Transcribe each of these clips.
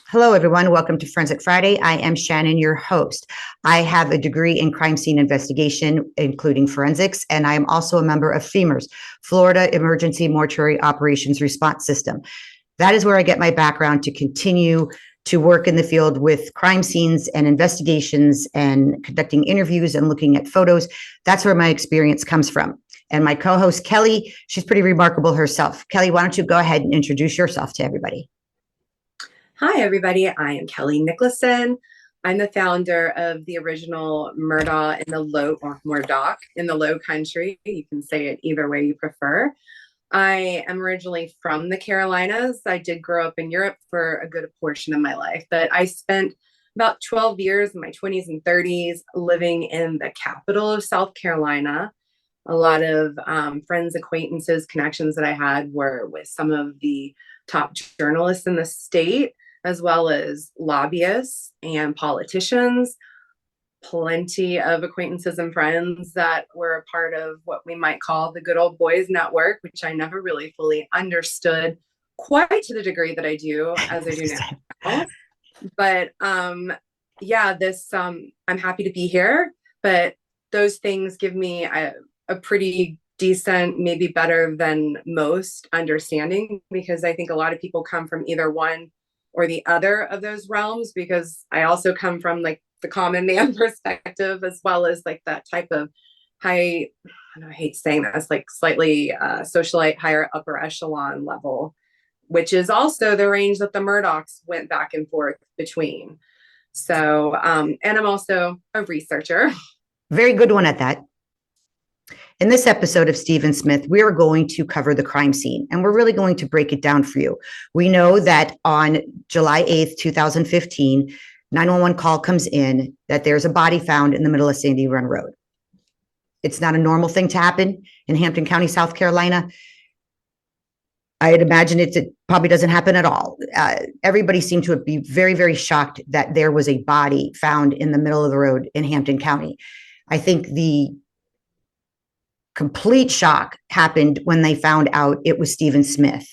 Hello, everyone. Welcome to Forensic Friday. I am Shannon, your host. I have a degree in crime scene investigation, including forensics, and I am also a member of FEMORS, Florida Emergency Mortuary Operations Response System. That is where I get my background to continue to work in the field with crime scenes and investigations and conducting interviews and looking at photos. That's where my experience comes from. And my co-host, Kelly, she's pretty remarkable herself. Kelly, why don't you go ahead and introduce yourself to everybody? Hi, everybody. I am Kelly Nicholson. I'm the founder of the original Murdaugh in the Low, or Murdoch in the Low Country. You can say it either way you prefer. I am originally from the Carolinas. I did grow up in Europe for a good portion of my life, but I spent about 12 years in my 20s and 30s living in the capital of South Carolina. A lot of friends, acquaintances, connections that I had were with some of the top journalists in the state, as well as lobbyists and politicians. Plenty of acquaintances and friends that were a part of what we might call the good old boys network, which I never really fully understood quite to the degree that I do as I do now. But yeah, I'm happy to be here, but those things give me a pretty decent, maybe better than most understanding, because I think a lot of people come from either one or the other of those realms, because I also come from like the common man perspective, as well as like that type of high, I hate saying that, it's like slightly socialite, higher upper echelon level, which is also the range that the Murdochs went back and forth between. So, and I'm also a researcher. Very good one at that. In this episode of Stephen Smith, we are going to cover the crime scene, and we're really going to break it down for you. We know that on July 8th, 2015, 911 call comes in that there's a body found in the middle of Sandy Run Road. It's not a normal thing to happen in Hampton County, South Carolina. I'd imagine it probably doesn't happen at all. Everybody seemed to be very, very shocked that there was a body found in the middle of the road in Hampton County. I think the complete shock happened when they found out it was Stephen Smith,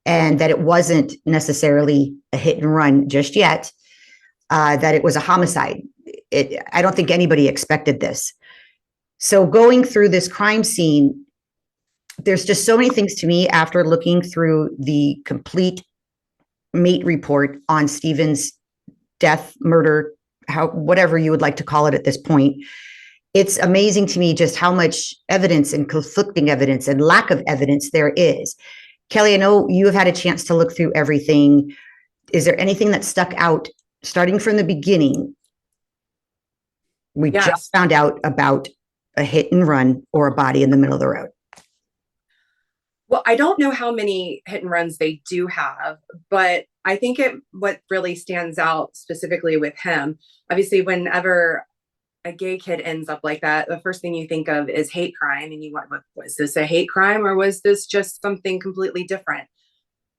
and that it wasn't necessarily a hit and run just yet, that it was a homicide. I don't think anybody expected this. So going through this crime scene, there's just so many things to me after looking through the complete MATE report on Stephen's death, murder, whatever you would like to call it at this point. It's amazing to me just how much evidence and conflicting evidence and lack of evidence there is. Kelly, I know you have had a chance to look through everything. Is there anything that stuck out starting from the beginning? We just found out about a hit and run or a body in the middle of the road. Well, I don't know how many hit and runs they do have, but I think what really stands out specifically with him, obviously, whenever a gay kid ends up like that, the first thing you think of is hate crime. And you want, was this a hate crime, or was this just something completely different?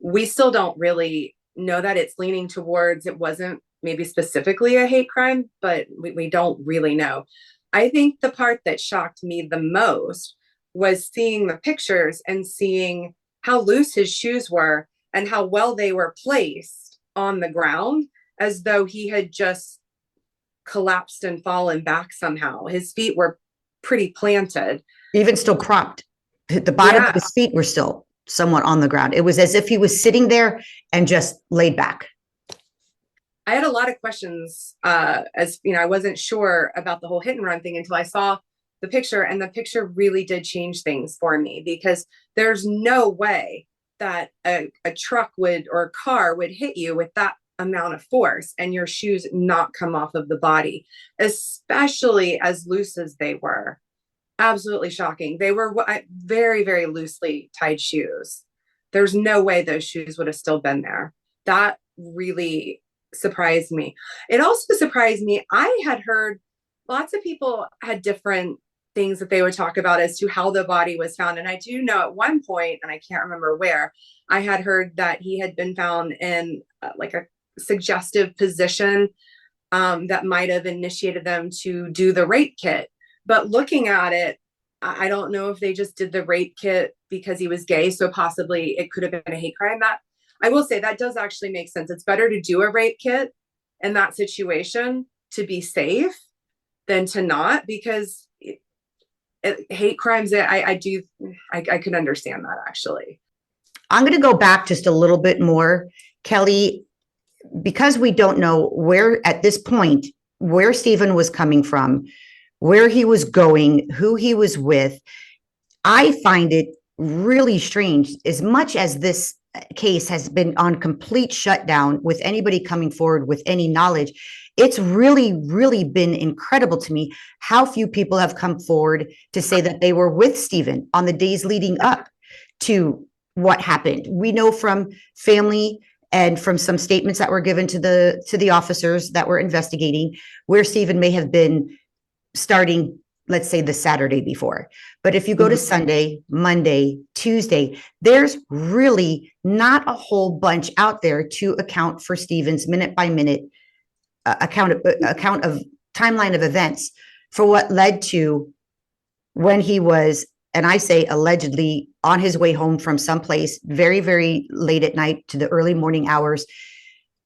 We still don't really know that. It's leaning towards it wasn't maybe specifically a hate crime, but we don't really know. I think the part that shocked me the most was seeing the pictures and seeing how loose his shoes were and how well they were placed on the ground, as though he had just collapsed and fallen back somehow. His feet were pretty planted. Even still cropped. The bottom of his feet were still somewhat on the ground. It was as if he was sitting there and just laid back. I had a lot of questions, as you know, I wasn't sure about the whole hit and run thing until I saw the picture, and the picture really did change things for me, because there's no way that a truck would, or a car would hit you with that amount of force and your shoes not come off of the body, especially as loose as they were. Absolutely shocking. They were very, very loosely tied shoes. There's no way those shoes would have still been there. That really surprised me. It also surprised me. I had heard lots of people had different things that they would talk about as to how the body was found. And I do know at one point, and I can't remember where, I had heard that he had been found in like a suggestive position that might have initiated them to do the rape kit. But looking at it, I don't know if they just did the rape kit because he was gay, so possibly it could have been a hate crime. That I will say that does actually make sense. It's better to do a rape kit in that situation to be safe than to not, because hate crimes, I could understand that actually. I'm going to go back just a little bit more, Kelly, because we don't know where, at this point, where Stephen was coming from, where he was going, who he was with. I find it really strange, as much as this case has been on complete shutdown with anybody coming forward with any knowledge. It's really, really been incredible to me how few people have come forward to say that they were with Stephen on the days leading up to what happened. We know from family and from some statements that were given to the officers that were investigating where Stephen may have been starting, let's say, the Saturday before. But if you go to Sunday, Monday, Tuesday, there's really not a whole bunch out there to account for Stephen's minute by minute account of timeline of events for what led to when he was, and I say allegedly, on his way home from someplace very, very late at night to the early morning hours,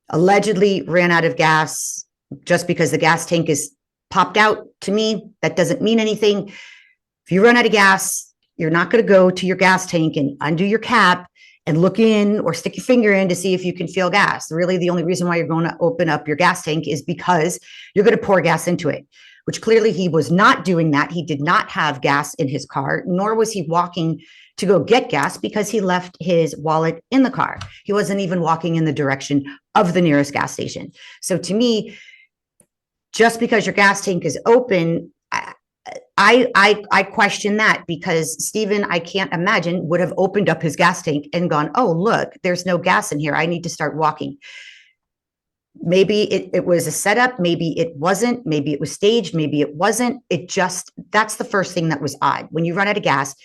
allegedly ran out of gas. Just because the gas tank is popped out, to me, that doesn't mean anything. If you run out of gas, you're not going to go to your gas tank and undo your cap and look in or stick your finger in to see if you can feel gas. Really, the only reason why you're going to open up your gas tank is because you're going to pour gas into it, which clearly he was not doing that. He did not have gas in his car, nor was he walking to go get gas because he left his wallet in the car. He wasn't even walking in the direction of the nearest gas station. So to me, just because your gas tank is open, I question that, because Stephen, I can't imagine, would have opened up his gas tank and gone, oh, look, there's no gas in here. I need to start walking. Maybe it was a setup. Maybe it wasn't. Maybe it was staged. Maybe it wasn't. That's the first thing that was odd. When you run out of gas,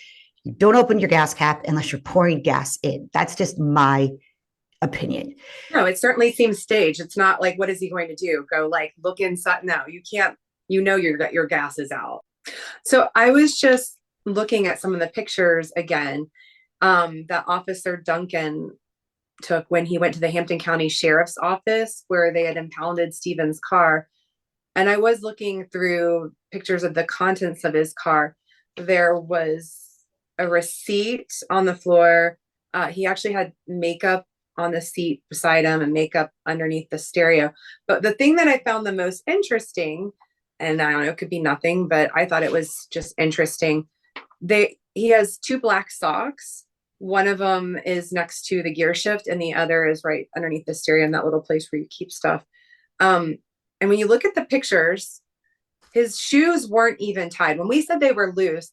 you don't open your gas cap unless you're pouring gas in. That's just my opinion. No, it certainly seems staged. It's not like, what is he going to do? Go like look inside? No, you can't. You know your gas is out. So I was just looking at some of the pictures again that Officer Duncan took when he went to the Hampton County Sheriff's Office where they had impounded Stephen's car. And I was looking through pictures of the contents of his car. There was a receipt on the floor. He actually had makeup on the seat beside him and makeup underneath the stereo. But the thing that I found the most interesting, and I don't know, it could be nothing, but I thought it was just interesting. He has two black socks. One of them is next to the gear shift and the other is right underneath the stereo in that little place where you keep stuff. And when you look at the pictures, his shoes weren't even tied. When we said they were loose,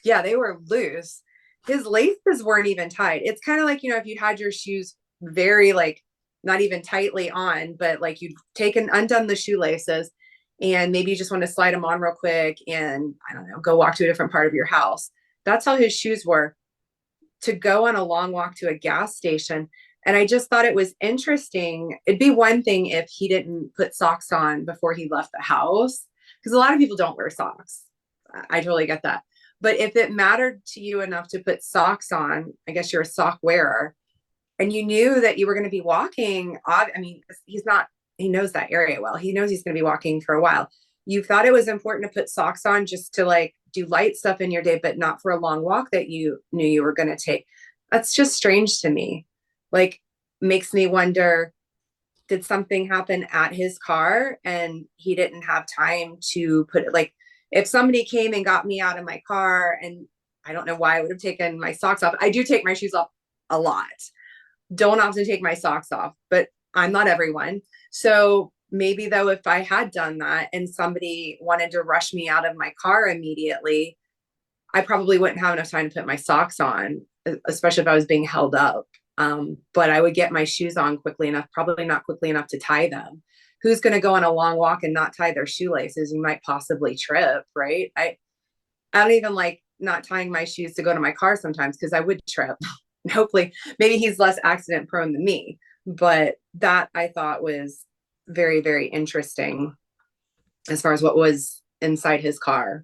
yeah, they were loose. His laces weren't even tied. It's kind of like, if you had your shoes very like not even tightly on, but like you'd undone the shoelaces and maybe you just want to slide them on real quick and I don't know, go walk to a different part of your house. That's how his shoes were to go on a long walk to a gas station. And I just thought it was interesting. It'd be one thing if he didn't put socks on before he left the house, because a lot of people don't wear socks. I totally get that. But if it mattered to you enough to put socks on, I guess you're a sock wearer, and you knew that you were going to be walking, I mean, he knows that area well. He knows he's going to be walking for a while. You thought it was important to put socks on just to like do light stuff in your day, but not for a long walk that you knew you were going to take. That's just strange to me. Like, makes me wonder, did something happen at his car and he didn't have time to put it? Like, if somebody came and got me out of my car, and I don't know why I would have taken my socks off. I do take my shoes off a lot. Don't often take my socks off, but I'm not everyone. So maybe though, if I had done that and somebody wanted to rush me out of my car immediately, I probably wouldn't have enough time to put my socks on, especially if I was being held up. But I would get my shoes on quickly enough, probably not quickly enough to tie them. Who's going to go on a long walk and not tie their shoelaces? You might possibly trip, right? I don't even like not tying my shoes to go to my car sometimes because I would trip. Hopefully, maybe he's less accident prone than me. But that I thought was very, very interesting as far as what was inside his car.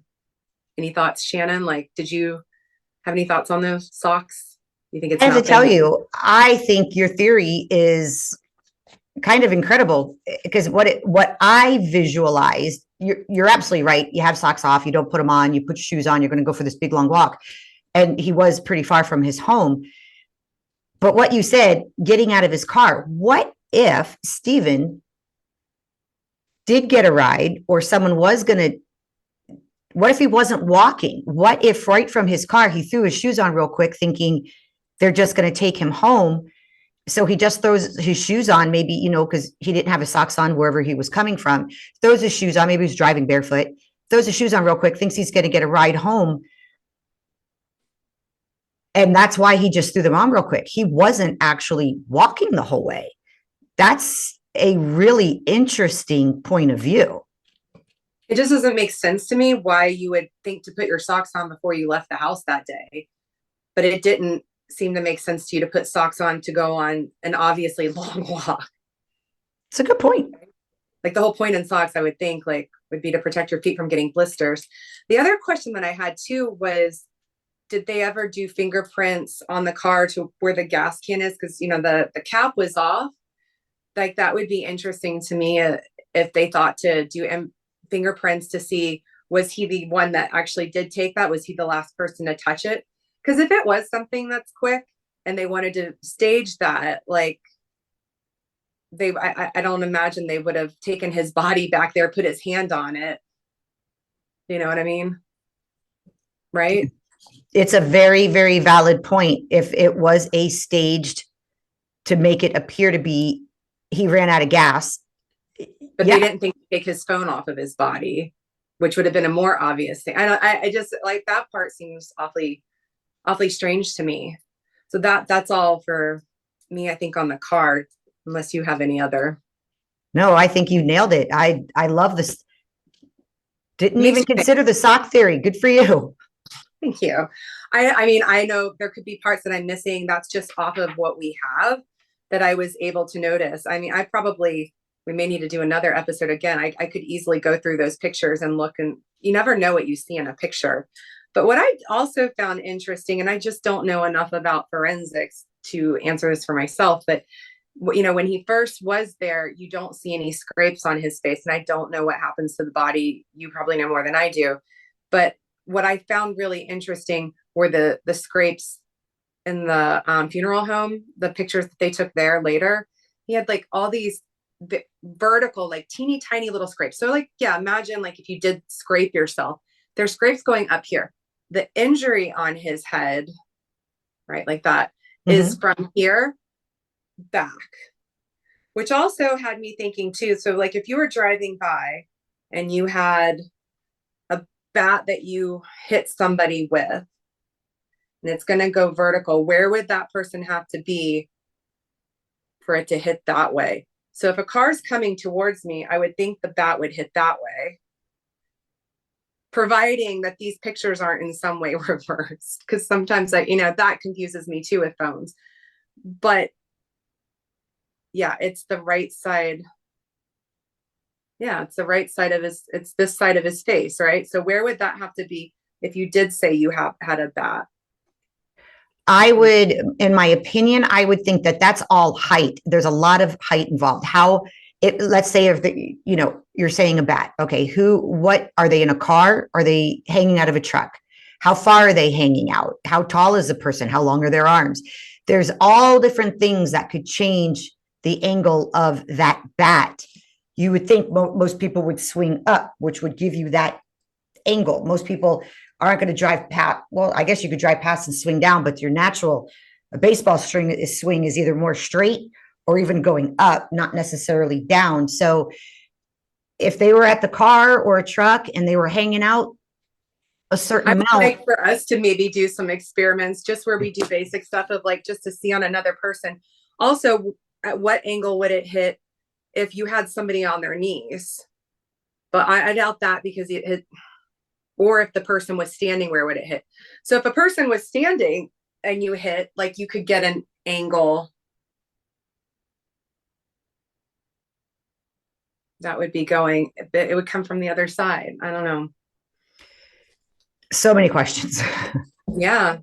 Any thoughts, Shannon? Like, did you have any thoughts on those socks? You think it's I have to nothing? tell you, I think your theory is kind of incredible because what I visualized, you're absolutely right. You have socks off, you don't put them on, you put your shoes on, you're going to go for this big long walk. And he was pretty far from his home. But what you said, getting out of his car, what if Stephen did get a ride or someone was going to, what if he wasn't walking? What if right from his car, he threw his shoes on real quick, thinking they're just going to take him home? So he just throws his shoes on, maybe, because he didn't have his socks on wherever he was coming from, throws his shoes on, maybe he's driving barefoot, throws his shoes on real quick, thinks he's going to get a ride home. And that's why he just threw them on real quick. He wasn't actually walking the whole way. That's a really interesting point of view. It just doesn't make sense to me why you would think to put your socks on before you left the house that day. But it didn't seem to make sense to you to put socks on to go on an obviously long walk. It's a good point. Like the whole point in socks, I would think, like, would be to protect your feet from getting blisters. The other question that I had too was, did they ever do fingerprints on the car to where the gas can is? Because, the cap was off. Like, that would be interesting to me if they thought to do fingerprints to see, was he the one that actually did take that? Was he the last person to touch it? Because if it was something that's quick and they wanted to stage that, like, I don't imagine they would have taken his body back there, put his hand on it. You know what I mean? Right? It's a very, very valid point. If it was a staged to make it appear to be he ran out of gas. But they didn't think to take his phone off of his body, which would have been a more obvious thing. I just like that part seems awfully strange to me. So that's all for me, I think, on the card, unless you have any other. No, I think you nailed it. I love this. Didn't even consider the sock theory. Good for you. Thank you. I mean, I know there could be parts that I'm missing. That's just off of what we have that I was able to notice. I mean, we may need to do another episode again. I could easily go through those pictures and look, and you never know what you see in a picture. But what I also found interesting, and I just don't know enough about forensics to answer this for myself, but when he first was there, you don't see any scrapes on his face. And I don't know what happens to the body. You probably know more than I do. But what I found really interesting were the scrapes in the funeral home, the pictures that they took there later. He had like all these vertical, like teeny tiny little scrapes. So like, yeah, imagine like if you did scrape yourself, there's scrapes going up here. The injury on his head, right, like that, is from here back, which also had me thinking too. So like if you were driving by and you had a bat that you hit somebody with and it's going to go vertical, where would that person have to be for it to hit that way? So if a car's coming towards me, I would think the bat would hit that way, providing that these pictures aren't in some way reversed, because sometimes that confuses me too with phones. But yeah, it's the right side. Yeah, it's the right side of it's this side of his face, right? So where would that have to be if you did say you had a bat? I would, in my opinion, I would think that that's all height. There's a lot of height involved. Let's say if you're saying a bat, okay, what are they in a car? Are they hanging out of a truck? How far are they hanging out? How tall is the person? How long are their arms? There's all different things that could change the angle of that bat. You would think most people would swing up, which would give you that angle. Most people aren't going to drive past. Well, I guess you could drive past and swing down, but your natural baseball swing is either more straight or even going up, not necessarily down. So if they were at the car or a truck and they were hanging out a certain amount. I would like for us to maybe do some experiments just where we do basic stuff of like, just to see on another person. Also, at what angle would it hit if you had somebody on their knees? But I doubt that, because it hit, or if the person was standing, where would it hit? So if a person was standing and you hit, like, you could get an angle that would be going, it would come from the other side. I don't know. So many questions. Yeah.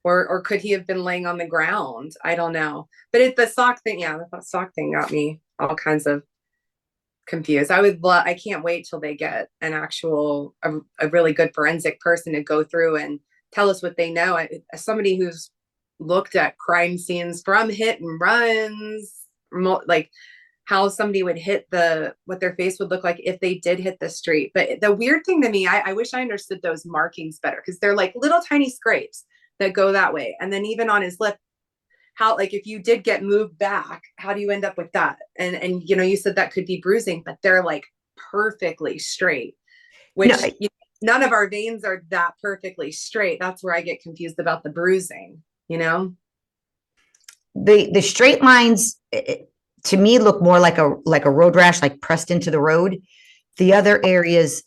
or could he have been laying on the ground? I don't know. But the sock thing, yeah, the sock thing got me all kinds of confused. I can't wait till they get an actual, a really good forensic person to go through and tell us what they know. As somebody who's looked at crime scenes from hit and runs, like how somebody would hit what their face would look like if they did hit the street. But the weird thing to me, I wish I understood those markings better, because they're like little tiny scrapes that go that way. And then even on his lip, how, like, if you did get moved back, how do you end up with that? And you said that could be bruising, but they're like perfectly straight, which No, none of our veins are that perfectly straight. That's where I get confused about the bruising, the straight lines to me look more like a road rash, like pressed into the road. The other areas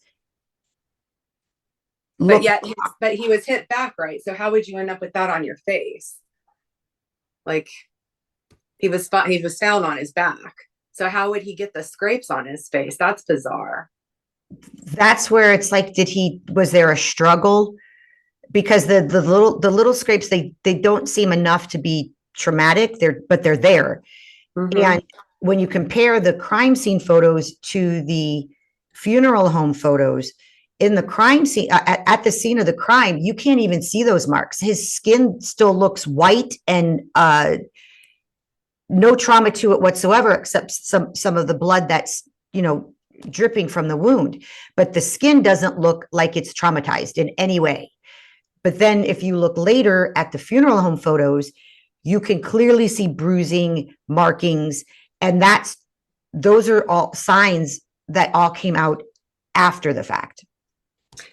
look. But he was hit back, right? So how would you end up with that on your face? Like, he was found on his back. So how would he get the scrapes on his face? That's bizarre. That's where it's like, was there a struggle? Because the little scrapes, they don't seem enough to be traumatic. But they're there. Mm-hmm. And when you compare the crime scene photos to the funeral home photos, in the crime scene, at the scene of the crime, you can't even see those marks. His skin still looks white and no trauma to it whatsoever, except some of the blood that's dripping from the wound. But the skin doesn't look like it's traumatized in any way. But then if you look later at the funeral home photos, you can clearly see bruising, markings, and those are all signs that all came out after the fact.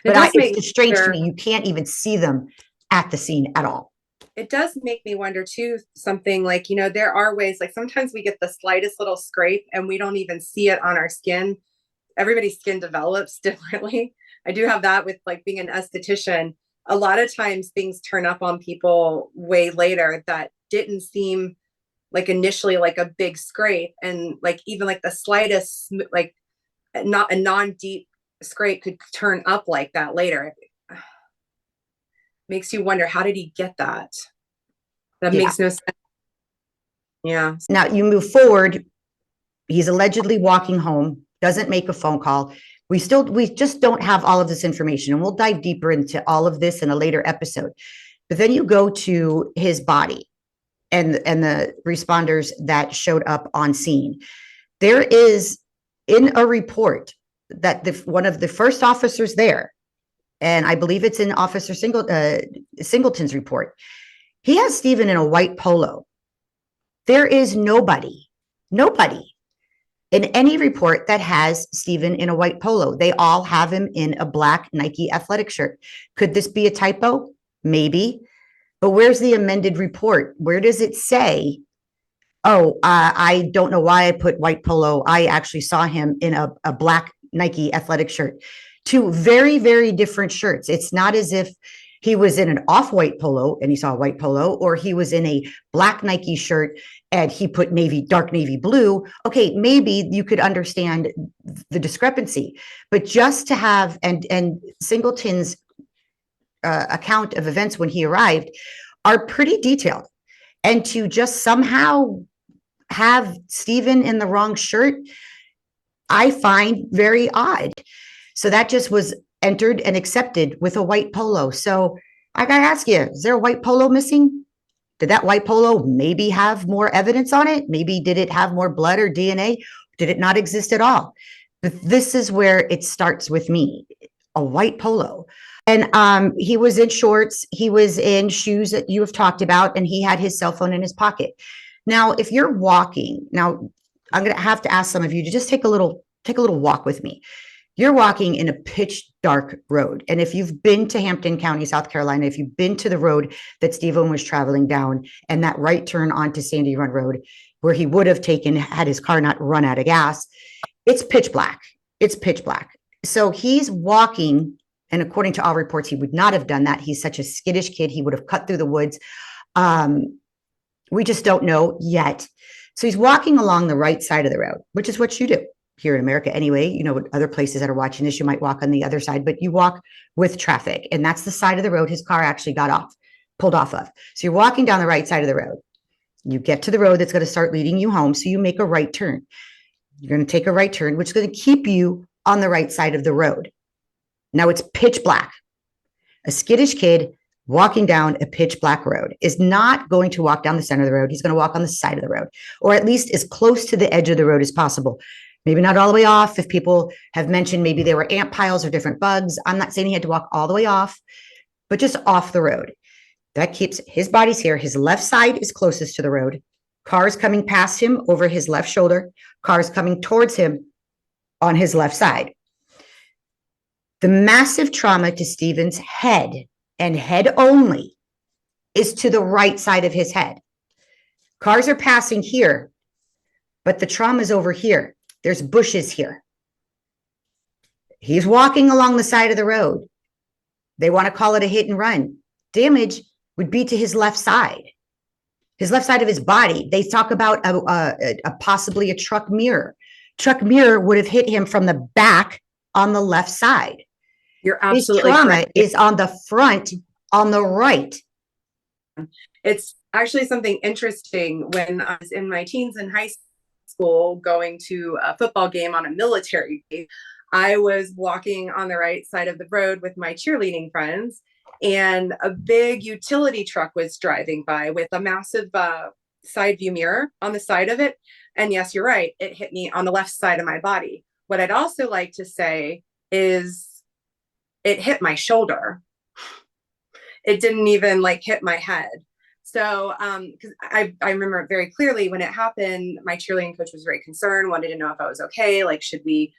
But it's just strange to me. You can't even see them at the scene at all. It does make me wonder too, something like, there are ways, like sometimes we get the slightest little scrape and we don't even see it on our skin. Everybody's skin develops differently. I do have that with, like, being an esthetician. A lot of times things turn up on people way later that didn't seem like initially like a big scrape. And like, even like the slightest, like not a non-deep scrape could turn up like that later. Makes you wonder, how did he get that? That makes no sense. Yeah. Now you move forward. He's allegedly walking home, doesn't make a phone call. We just don't have all of this information, and we'll dive deeper into all of this in a later episode. But then you go to his body and the responders that showed up on scene. There is, in a report, that one of the first officers there, and I believe it's in Officer Singleton's report, he has Stephen in a white polo. There is nobody in any report that has Stephen in a white polo. They all have him in a black Nike athletic shirt. Could this be a typo? Maybe. But where's the amended report? Where does it say, I don't know why I put white polo. I actually saw him in a black Nike athletic shirt. Two very, very different shirts. It's not as if he was in an off-white polo and he saw a white polo, or he was in a black Nike shirt and he put dark navy blue. Okay, maybe you could understand the discrepancy, but just to have, and Singleton's account of events when he arrived are pretty detailed, and to just somehow have Stephen in the wrong shirt, I find very odd. So that just was entered and accepted with a white polo. So I gotta ask you, is there a white polo missing? Did that white polo maybe have more evidence on it? Maybe did it have more blood or DNA? Did it not exist at all? But this is where it starts with me, a white polo. And he was in shorts, he was in shoes that you have talked about, and he had his cell phone in his pocket. Now, if you're walking, now I'm gonna have to ask some of you to just take a little walk with me. You're walking in a pitch dark road. And if you've been to Hampton County, South Carolina, if you've been to the road that Stephen was traveling down and that right turn onto Sandy Run Road, where he would have had his car not run out of gas, it's pitch black. It's pitch black. So he's walking, and according to all reports, he would not have done that. He's such a skittish kid. He would have cut through the woods. We just don't know yet. So he's walking along the right side of the road, which is what you do here in America anyway. Other places that are watching this, you might walk on the other side, but you walk with traffic, and that's the side of the road his car actually got off. pulled off of. So you're walking down the right side of the road. You get to the road that's going to start leading you home. So you make a right turn. You're going to take a right turn, which is going to keep you on the right side of the road. Now it's pitch black. A skittish kid walking down a pitch black road is not going to walk down the center of the road. He's going to walk on the side of the road, or at least as close to the edge of the road as possible. Maybe not all the way off. If people have mentioned maybe there were ant piles or different bugs, I'm not saying he had to walk all the way off, but just off the road. That keeps his body's here. His left side is closest to the road. Cars coming past him over his left shoulder. Cars coming towards him on his left side. The massive trauma to Stephen's head, and head only, is to the right side of his head. Cars are passing here, but the trauma is over here. There's bushes here. He's walking along the side of the road. They want to call it a hit and run. Damage would be to his left side of his body. They talk about possibly a truck mirror. Truck mirror would have hit him from the back on the left side. You're absolutely His trauma correct. is on the front on the right. It's actually something interesting. When I was in my teens in high school going to a football game on a military base, I was walking on the right side of the road with my cheerleading friends, and a big utility truck was driving by with a massive side view mirror on the side of it. And yes, you're right. It hit me on the left side of my body. What I'd also like to say is it hit my shoulder. It didn't even like hit my head. So, because I remember it very clearly when it happened, my cheerleading coach was very concerned, wanted to know if I was okay. Like, should we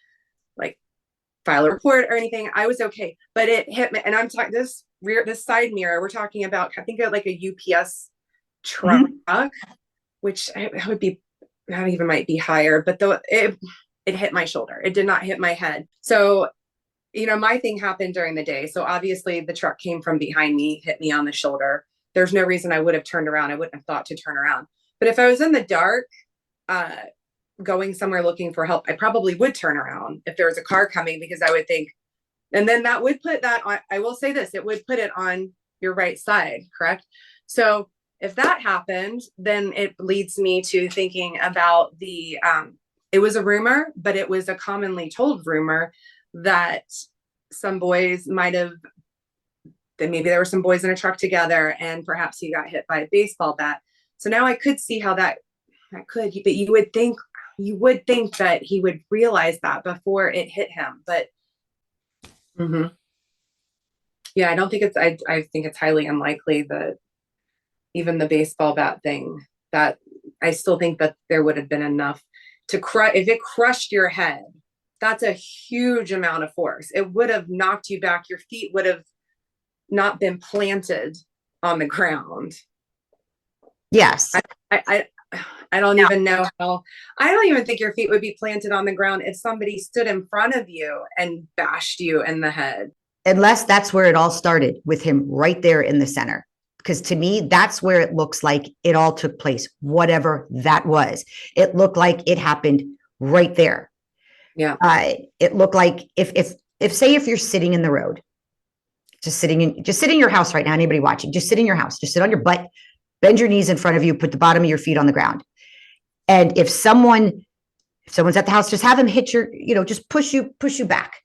like file a report or anything? I was okay, but it hit me. And I'm talking this side mirror, we're talking about, I think like a UPS truck, which it would be, that even might be higher, but it hit my shoulder. It did not hit my head. So, you know, my thing happened during the day. So obviously the truck came from behind me, hit me on the shoulder. There's no reason I would have turned around. I wouldn't have thought to turn around. But if I was in the dark, going somewhere looking for help, I probably would turn around if there was a car coming, because I would think, and then that would put that on, I will say this, it would put it on your right side, correct? So if that happened, then it leads me to thinking about it was a rumor, but it was a commonly told rumor that some boys might have, that maybe there were some boys in a truck together and perhaps he got hit by a baseball bat. So now I could see how that could, but you would think that he would realize that before it hit him. But yeah, I don't think I think it's highly unlikely that even the baseball bat thing, that I still think that there would have been enough to crush. If it crushed your head, that's a huge amount of force. It would have knocked you back. Your feet would have not been planted on the ground. Yes. I don't even know how. I don't even think your feet would be planted on the ground if somebody stood in front of you and bashed you in the head. Unless that's where it all started, with him right there in the center. Because to me, that's where it looks like it all took place, whatever that was. It looked like it happened right there. Yeah. It looked like if say if you're sitting in the road, just sitting in your house right now, anybody watching, just sit in your house, just sit on your butt, bend your knees in front of you, put the bottom of your feet on the ground. And if someone's at the house, just have him hit your, just push you back.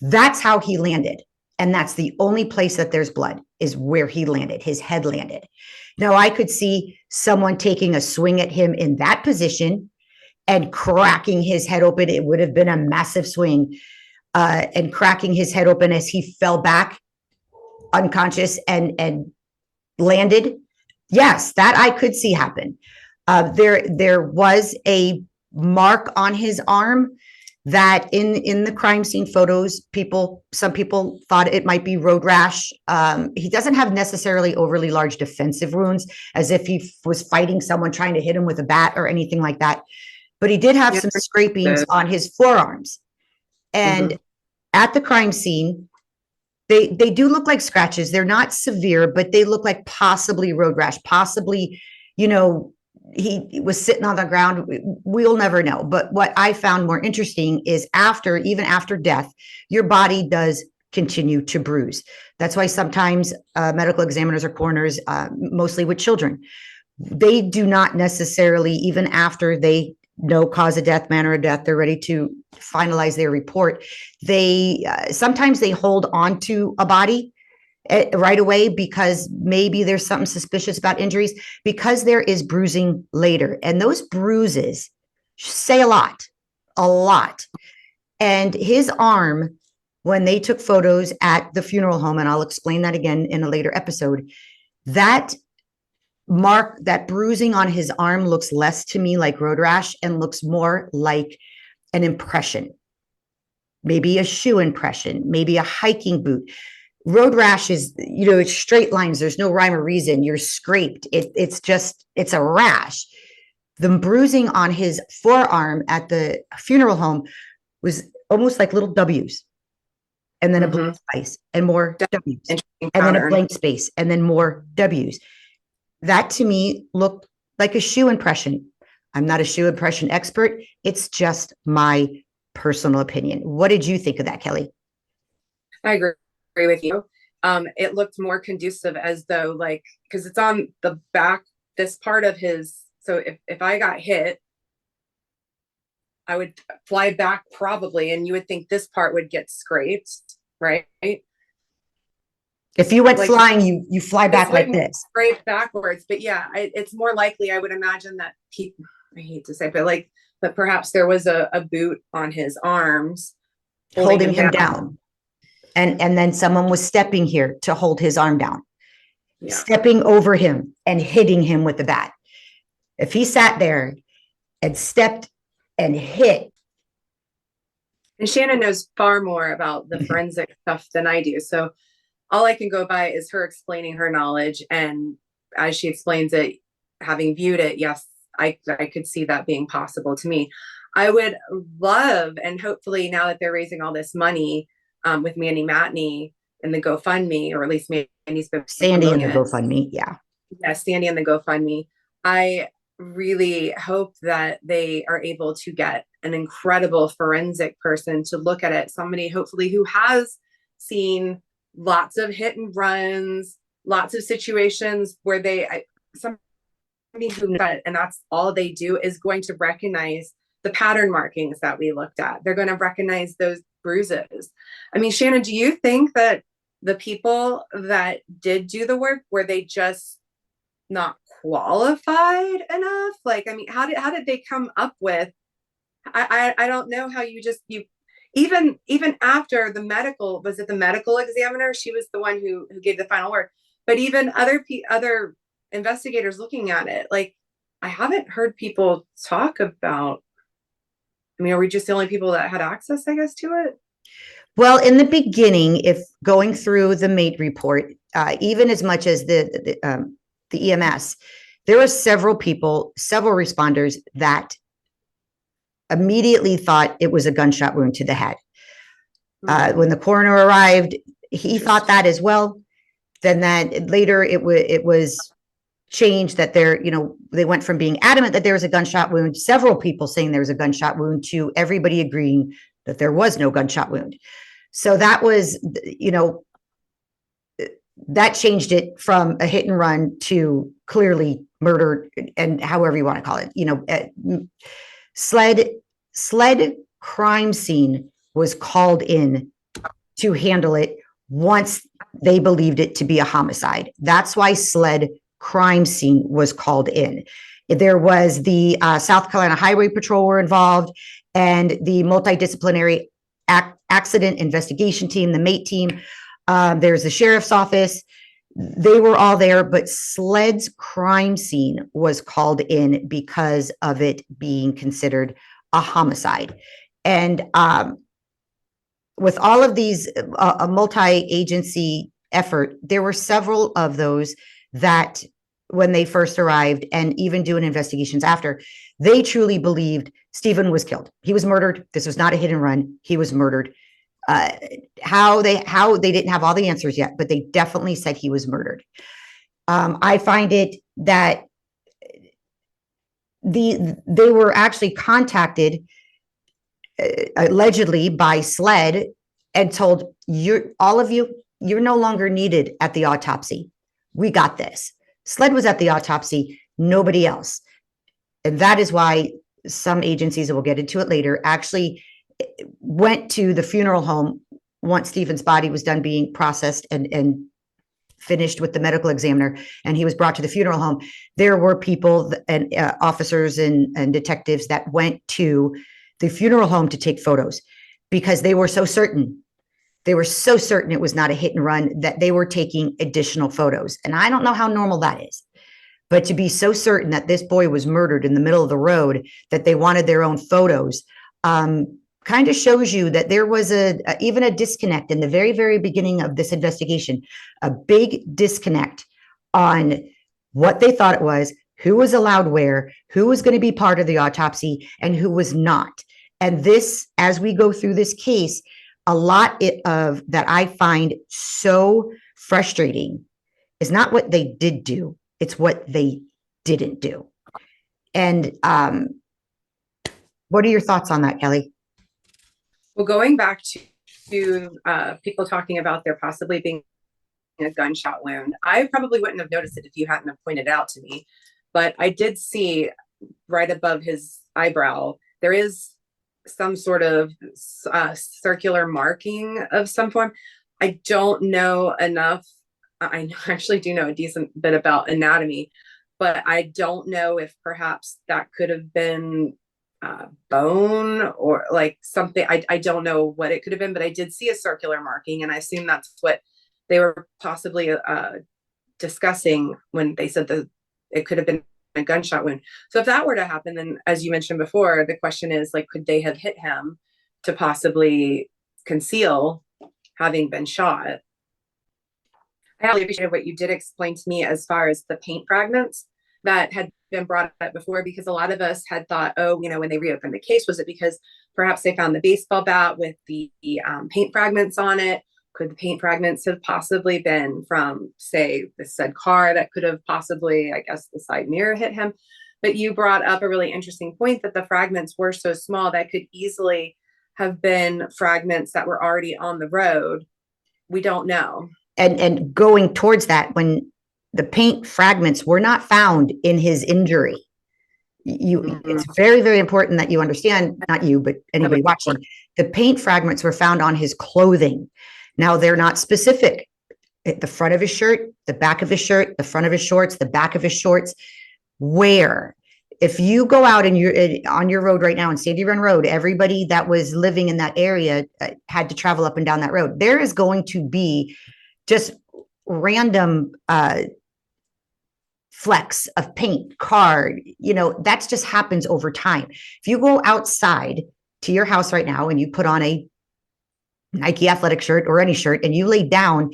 That's how he landed. And that's the only place that there's blood, is where he landed. His head landed. Now I could see someone taking a swing at him in that position and cracking his head open. It would have been a massive swing, and cracking his head open as he fell back unconscious and landed. Yes, that I could see happen. There was a mark on his arm that in the crime scene photos, some people thought it might be road rash. He doesn't have necessarily overly large defensive wounds, as if he was fighting someone trying to hit him with a bat or anything like that. But he did have some scrapings on his forearms. And at the crime scene, they do look like scratches. They're not severe, but they look like possibly road rash, possibly, he was sitting on the ground. We'll never know. But what I found more interesting is even after death, your body does continue to bruise. That's why sometimes medical examiners or coroners, mostly with children, they do not necessarily, even after they know cause of death, manner of death, they're ready to finalize their report. They sometimes they hold on to a body right away because maybe there's something suspicious about injuries, because there is bruising later. And those bruises say a lot, a lot. And his arm, when they took photos at the funeral home, and I'll explain that again in a later episode, that mark, that bruising on his arm looks less to me like road rash and looks more like an impression, maybe a shoe impression, maybe a hiking boot. Road rash is, it's straight lines. There's no rhyme or reason. You're scraped. It's a rash. The bruising on his forearm at the funeral home was almost like little W's, and then a blank space, and more W's, and then a blank space, and then more W's. That to me looked like a shoe impression. I'm not a shoe impression expert. It's just my personal opinion. What did you think of that, Kelly? I agree with you. It looked more conducive, as though, like, because it's on the back, this part of his. So if I got hit, I would fly back probably, and you would think this part would get scraped, right? If you went like, flying, you fly back like this. Scrape backwards. But yeah, it's more likely, I would imagine, that people, I hate to say, but perhaps there was a boot on his arms holding him down. And then someone was stepping here to hold his arm down, stepping over him and hitting him with the bat. If he sat there and stepped and hit. And Shannon knows far more about the forensic stuff than I do. So all I can go by is her explaining her knowledge. And as she explains it, having viewed it, yes, I could see that being possible to me. I would love, and hopefully now that they're raising all this money with Mandy Matney and the GoFundMe, or at least Mandy's Sandy and the GoFundMe, yeah. Yeah, Sandy and the GoFundMe. I really hope that they are able to get an incredible forensic person to look at it. Somebody hopefully who has seen lots of hit and runs, lots of situations where somebody who, and that's all they do, is going to recognize the pattern markings that we looked at. They're going to recognize those bruises. I mean, Shannon, do you think that the people that did do the work, were they just not qualified enough? Like, I mean, how did they come up with, I don't know how you even after the medical, was it the medical examiner? She was the one who gave the final word, but even other investigators looking at it, like, I haven't heard people talk about, I mean, are we just the only people that had access, I guess, to it? Well, in the beginning, if going through the MATE report, even as much as the EMS, there were several responders that immediately thought it was a gunshot wound to the head. When the coroner arrived, he thought that as well. Then that later it was changed that they went from being adamant that there was a gunshot wound, several people saying there was a gunshot wound, to everybody agreeing that there was no gunshot wound. So that was, that changed it from a hit and run to clearly murder, and however you want to call it. Sled crime scene was called in to handle it once they believed it to be a homicide. That's why Sled crime scene was called in. There was the South Carolina Highway Patrol were involved, and the multidisciplinary accident investigation team, the MATE team. There's the sheriff's office. They were all there, but Sled's crime scene was called in because of it being considered a homicide. And with all of these, a multi-agency effort, there were several of those that when they first arrived, and even doing investigations after, they truly believed Stephen was killed. He was murdered. This was not a hit and run. He was murdered. How they didn't have all the answers yet, but they definitely said he was murdered. I find it that they were actually contacted allegedly by Sled and told all of you, you're no longer needed at the autopsy. We got this. SLED was at the autopsy, nobody else. And that is why some agencies, and we'll get into it later, actually went to the funeral home once Stephen's body was done being processed and finished with the medical examiner, and he was brought to the funeral home. There were people and officers and detectives that went to the funeral home to take photos because they were so certain. They were so certain it was not a hit and run that they were taking additional photos. And I don't know how normal that is, but to be so certain that this boy was murdered in the middle of the road that they wanted their own photos kind of shows you that there was even a disconnect in the very, very beginning of this investigation, a big disconnect on what they thought it was, who was allowed where, who was going to be part of the autopsy, and who was not. And this, as we go through this case, a lot of that I find so frustrating is not what they did do, it's what they didn't do. And what are your thoughts on that, Kelly? Well, going back to people talking about there possibly being a gunshot wound, I probably wouldn't have noticed it if you hadn't have pointed it out to me. But I did see right above his eyebrow, there is some sort of circular marking of some form. I don't know enough. I actually do know a decent bit about anatomy, but I don't know if perhaps that could have been bone or like something. I don't know what it could have been, but I did see a circular marking, and I assume that's what they were possibly discussing when they said that it could have been a gunshot wound. So if that were to happen, then as you mentioned before, the question is like, could they have hit him to possibly conceal having been shot? I really appreciated what you did explain to me as far as the paint fragments that had been brought up before, because a lot of us had thought, oh, when they reopened the case, was it because perhaps they found the baseball bat with the paint fragments on it? Could the paint fragments have possibly been from, say, the said car that could have possibly, I guess, the side mirror hit him? But you brought up a really interesting point that the fragments were so small that could easily have been fragments that were already on the road. We don't know. And going towards that, when the paint fragments were not found in his injury, it's very, very important that you understand, not you, but anybody watching, the paint fragments were found on his clothing. Now, they're not specific. At the front of his shirt, the back of his shirt, the front of his shorts, the back of his shorts. Where? If you go out and you're on your road right now on Sandy Run Road, everybody that was living in that area had to travel up and down that road. There is going to be just random flecks of paint, card, that just happens over time. If you go outside to your house right now and you put on a Nike athletic shirt or any shirt and you lay down,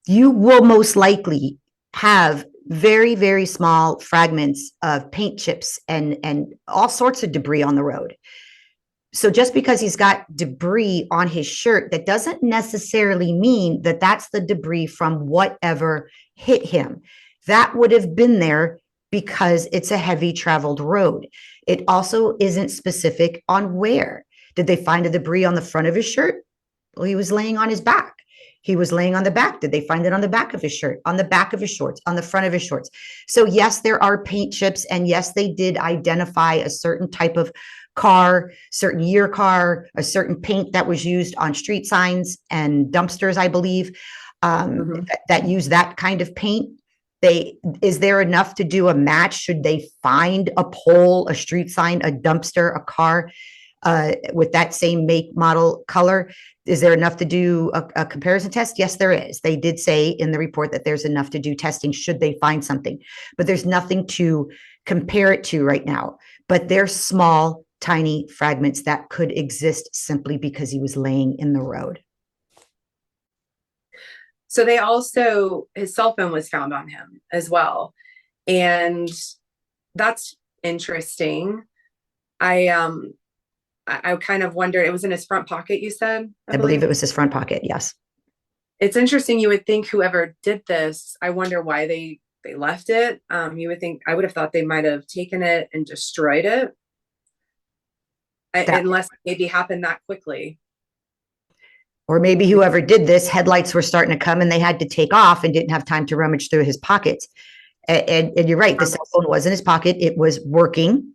you will most likely have very, very small fragments of paint chips and all sorts of debris on the road. So just because he's got debris on his shirt, that doesn't necessarily mean that that's the debris from whatever hit him. That would have been there because it's a heavy traveled road. It also isn't specific on where. Did they find the debris on the front of his shirt? Well, he was laying on his back. He was laying on the back. Did they find it on the back of his shirt, on the back of his shorts, on the front of his shorts? So yes, there are paint chips, and yes, they did identify a certain type of car, certain year car, a certain paint that was used on street signs and dumpsters, I believe, that use that kind of paint. Is there enough to do a match? Should they find a pole, a street sign, a dumpster, a car with that same make, model, color? Is there enough to do a comparison test? Yes, there is. They did say in the report that there's enough to do testing should they find something, but there's nothing to compare it to right now. But they're small, tiny fragments that could exist simply because he was laying in the road. So they also, his cell phone was found on him as well. And that's interesting. I kind of wondered, it was in his front pocket, you said? I believe it was his front pocket, yes. It's interesting. You would think whoever did this, I wonder why they left it. You would think, I would have thought they might have taken it and destroyed it. Unless it maybe happened that quickly. Or maybe whoever did this, headlights were starting to come and they had to take off and didn't have time to rummage through his pockets. And you're right, the cell phone was in his pocket. It was working.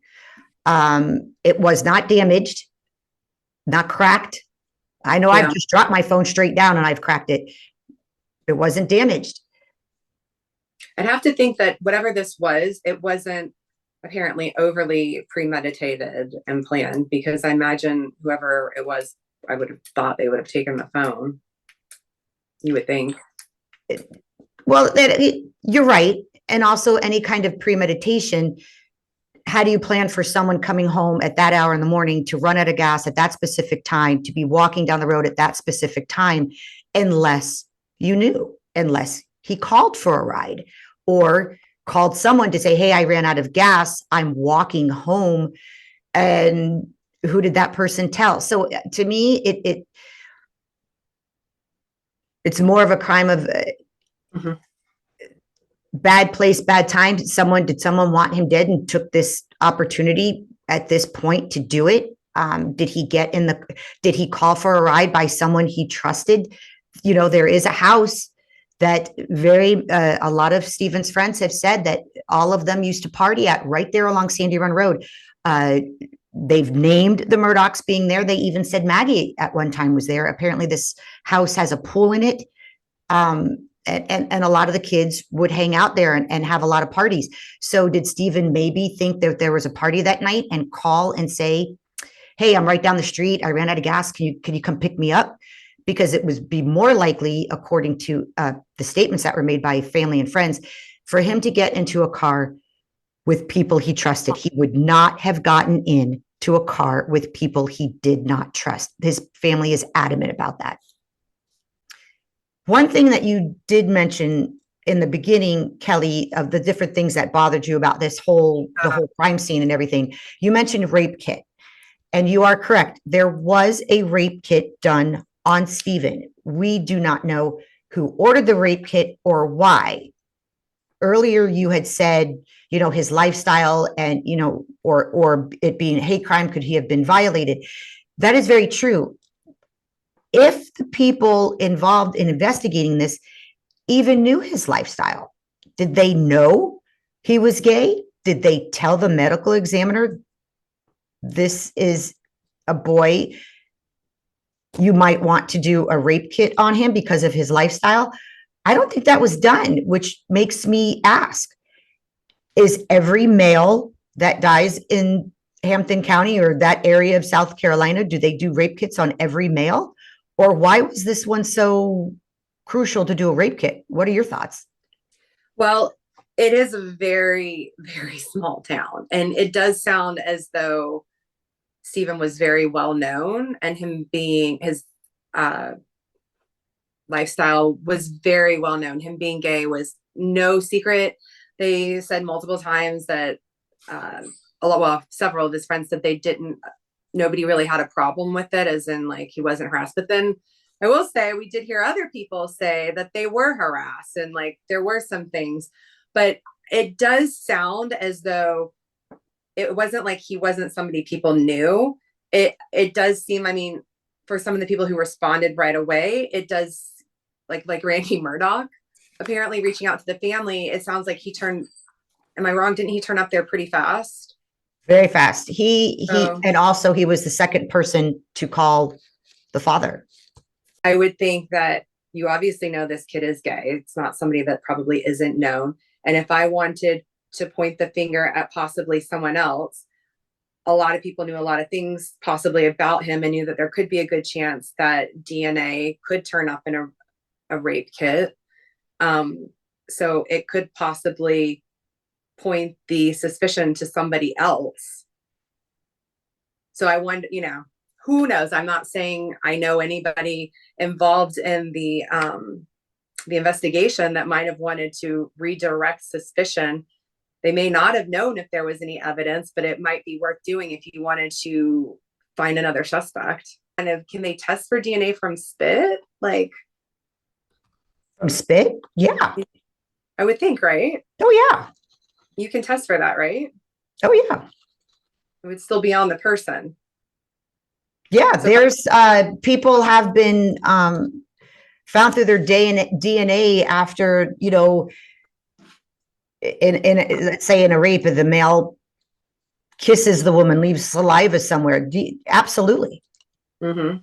It was not damaged, not cracked. I know I've just dropped my phone straight down and I've cracked it. It wasn't damaged. I'd have to think that whatever this was, it wasn't apparently overly premeditated and planned, because I imagine whoever it was, I would have thought they would have taken the phone. You would think. Well, you're right. And also any kind of premeditation. How do you plan for someone coming home at that hour in the morning to run out of gas at that specific time, to be walking down the road at that specific time, unless you knew, unless he called for a ride or called someone to say, hey, I ran out of gas. I'm walking home. And who did that person tell? So to me, it's more of a crime of bad place, bad time. Did someone want him dead and took this opportunity at this point to do it? Did he call for a ride by someone he trusted? You know, there is a house that a lot of Stephen's friends have said that all of them used to party at, right there along Sandy Run Road. They've named the Murdochs being there. They even said Maggie at one time was there. Apparently this house has a pool in it. And a lot of the kids would hang out there and have a lot of parties. So did Stephen maybe think that there was a party that night and call and say, hey, I'm right down the street. I ran out of gas. Can you come pick me up? Because it would be more likely, according to the statements that were made by family and friends, for him to get into a car with people he trusted. He would not have gotten into a car with people he did not trust. His family is adamant about that. One thing that you did mention in the beginning, Kelly, of the different things that bothered you about the whole crime scene and everything, you mentioned rape kit. And you are correct. There was a rape kit done on Stephen. We do not know who ordered the rape kit or why. Earlier, you had said, you know, his lifestyle and, you know, or it being a hate crime, could he have been violated? That is very true. If the people involved in investigating this even knew his lifestyle, did they know he was gay? Did they tell the medical examiner, this is a boy, you might want to do a rape kit on him because of his lifestyle? I don't think that was done, which makes me ask, is every male that dies in Hampton County or that area of South Carolina, do they do rape kits on every male? Or why was this one so crucial to do a rape kit? What are your thoughts? Well, it is a very, very small town. And it does sound as though Stephen was very well known, and him being his lifestyle was very well known. Him being gay was no secret. They said multiple times that several of his friends said nobody really had a problem with it, as in like he wasn't harassed. But then I will say we did hear other people say that they were harassed and like there were some things, but it does sound as though it wasn't like he wasn't somebody people knew. It does seem, I mean, for some of the people who responded right away, it does like Randy Murdoch apparently reaching out to the family. It sounds like am I wrong? Didn't he turn up there pretty fast? Very fast. And also he was the second person to call the father. I would think that you obviously know this kid is gay. It's not somebody that probably isn't known. And if I wanted to point the finger at possibly someone else, a lot of people knew a lot of things possibly about him and knew that there could be a good chance that DNA could turn up in a rape kit. So it could possibly point the suspicion to somebody else. So I wonder, you know, who knows? I'm not saying I know anybody involved in the investigation that might have wanted to redirect suspicion. They may not have known if there was any evidence, but it might be worth doing if you wanted to find another suspect. Kind of, can they test for DNA from spit? Like from spit? Yeah. I would think, right? Oh, yeah. You can test for that, right? Oh, yeah. It would still be on the person. Yeah, So there's people have been found through their DNA after, in let's say in a rape, the male kisses the woman, leaves saliva somewhere. Absolutely. mhm.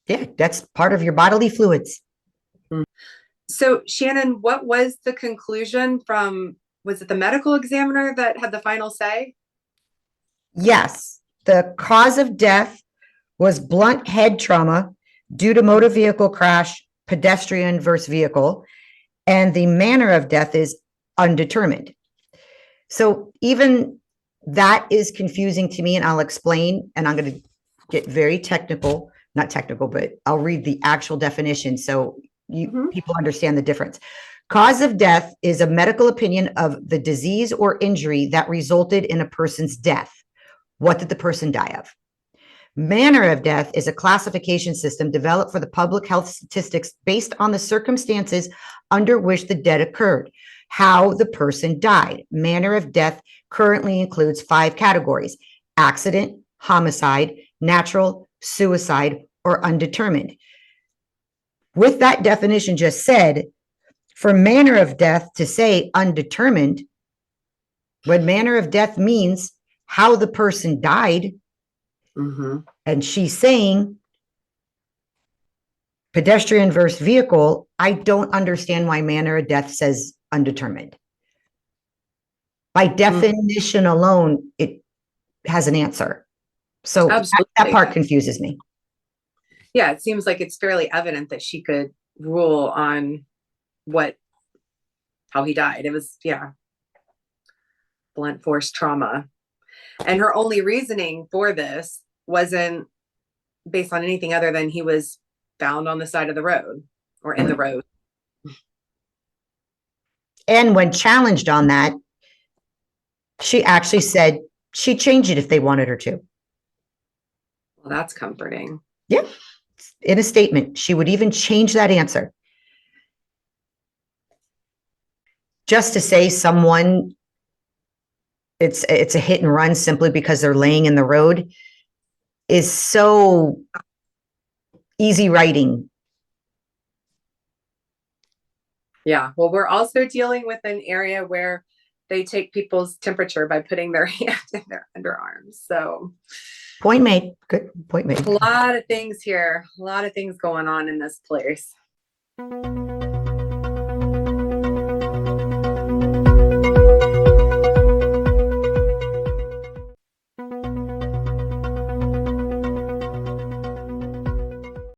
Yeah, that's part of your bodily fluids. So Shannon, what was the conclusion from, was it the medical examiner that had the final say? Yes, the cause of death was blunt head trauma due to motor vehicle crash, pedestrian versus vehicle, and the manner of death is undetermined. So even that is confusing to me, and I'll explain, and I'm going to get very technical, not technical, but I'll read the actual definition so people understand the difference. Cause of death is a medical opinion of the disease or injury that resulted in a person's death. What did the person die of? Manner of death is a classification system developed for the public health statistics based on the circumstances under which the death occurred, how the person died. Manner of death currently includes 5 categories: accident, homicide, natural, suicide, or undetermined. With that definition just said, for manner of death to say undetermined, when manner of death means how the person died, and she's saying pedestrian versus vehicle, I don't understand why manner of death says undetermined. By definition alone, it has an answer. So that part confuses me. Yeah, it seems like it's fairly evident that she could rule on how he died. It was, blunt force trauma. And her only reasoning for this wasn't based on anything other than he was found on the side of the road or in the road. And when challenged on that, she actually said she'd change it if they wanted her to. Well, that's comforting. Yeah. In a statement, she would even change that answer. Just to say someone, it's a hit and run simply because they're laying in the road is so easy writing. Yeah. Well, we're also dealing with an area where they take people's temperature by putting their hand in their underarms. So point made. Good point made. A lot of things here. A lot of things going on in this place.